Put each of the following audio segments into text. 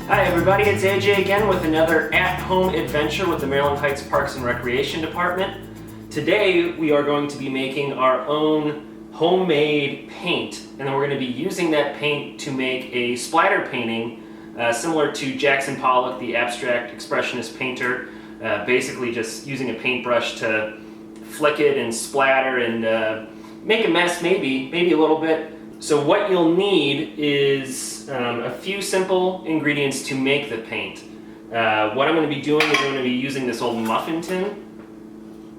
Hi everybody, it's AJ again with another at-home adventure with the Maryland Heights Parks and Recreation Department. Today we are going to be making our own homemade paint, and then we're going to be using that paint to make a splatter painting similar to Jackson Pollock, the abstract expressionist painter. Basically just using a paintbrush to flick it and splatter and make a mess, maybe a little bit. So what you'll need is a few simple ingredients to make the paint. What I'm going to be doing is I'm going to be using this old muffin tin,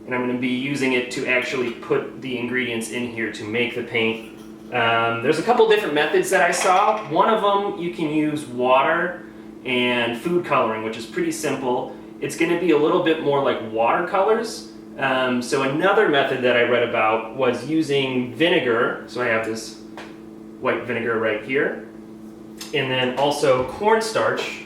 and I'm going to be using it to actually put the ingredients in here to make the paint. There's a couple different methods that I saw. One of them, you can use water and food coloring, which is pretty simple. It's going to be a little bit more like watercolors. So another method that I read about was using vinegar. So I have this white vinegar right here, and then also cornstarch,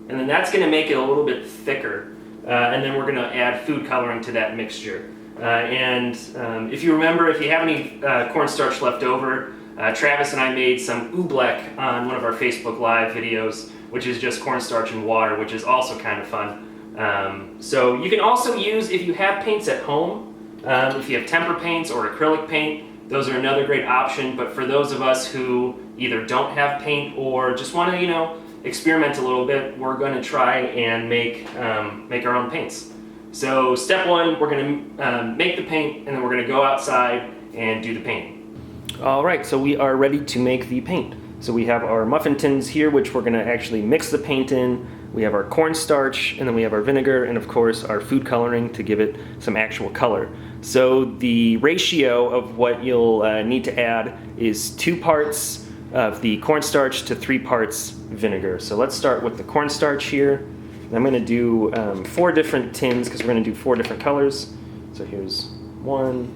and then that's going to make it a little bit thicker, and then we're going to add food coloring to that mixture. If you remember, if you have any cornstarch left over, Travis and I made some oobleck on one of our Facebook Live videos, which is just cornstarch and water, which is also kind of fun. So you can also use, if you have paints at home, if you have temper paints or acrylic paint, those are another great option. But for those of us who either don't have paint or just want to, experiment a little bit, we're going to try and make our own paints. So step one, we're going to make the paint, and then we're going to go outside and do the painting. All right, so we are ready to make the paint. So we have our muffin tins here, which we're going to actually mix the paint in. We have our cornstarch, and then we have our vinegar, and of course our food coloring to give it some actual color. So the ratio of what you'll need to add is 2 parts of the cornstarch to 3 parts vinegar. So let's start with the cornstarch here. I'm going to do 4 different tins because we're going to do 4 different colors. So here's 1,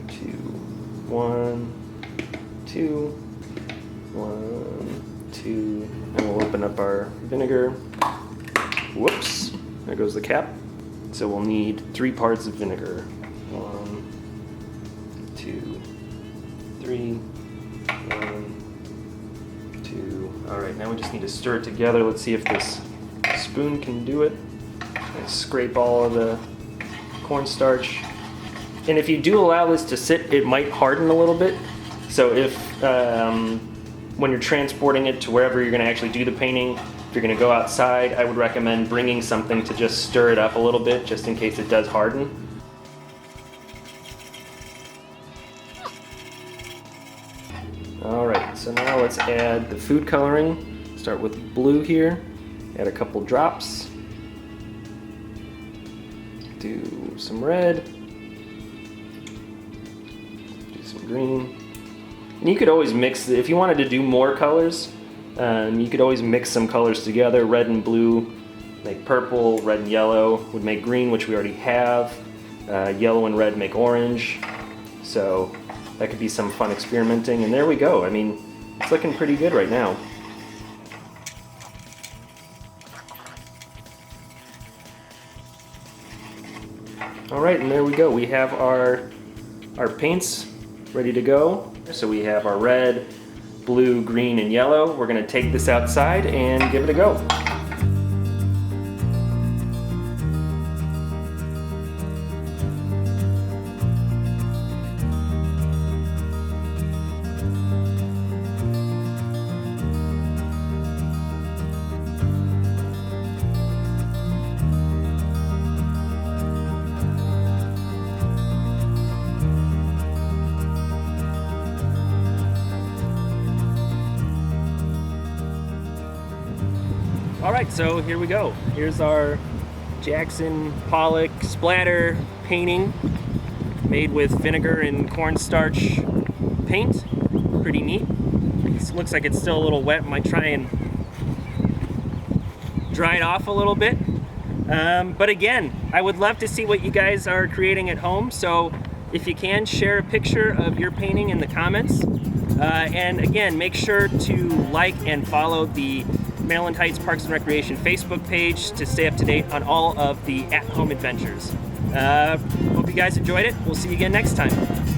2, 1, 2, 1, 2, and we'll open up our vinegar. Whoops, there goes the cap. So we'll need 3 parts of vinegar. 1, 2, 3, 1, 2. All right, now we just need to stir it together. Let's see if this spoon can do it. And scrape all of the cornstarch. And if you do allow this to sit, it might harden a little bit. So if when you're transporting it to wherever you're going to actually do the painting, if you're going to go outside, I would recommend bringing something to just stir it up a little bit, just in case it does harden. Alright, so now let's add the food coloring. Start with blue here, add a couple drops. Do some red. Do some green. And you could always mix, if you wanted to do more colors, you could always mix some colors together. Red and blue make purple, red and yellow would make green, which we already have. Yellow and red make orange. So that could be some fun experimenting. And there we go. I mean, it's looking pretty good right now. All right, and there we go. We have our paints ready to go. So we have our red, blue, green, and yellow. We're going to take this outside and give it a go. Alright, so here we go. Here's our Jackson Pollock splatter painting made with vinegar and cornstarch paint. Pretty neat. It looks like it's still a little wet. Might try and dry it off a little bit. But again, I would love to see what you guys are creating at home. So if you can, share a picture of your painting in the comments. And again, make sure to like and follow the Maryland Heights Parks and Recreation Facebook page to stay up to date on all of the at-home adventures. Hope you guys enjoyed it. We'll see you again next time.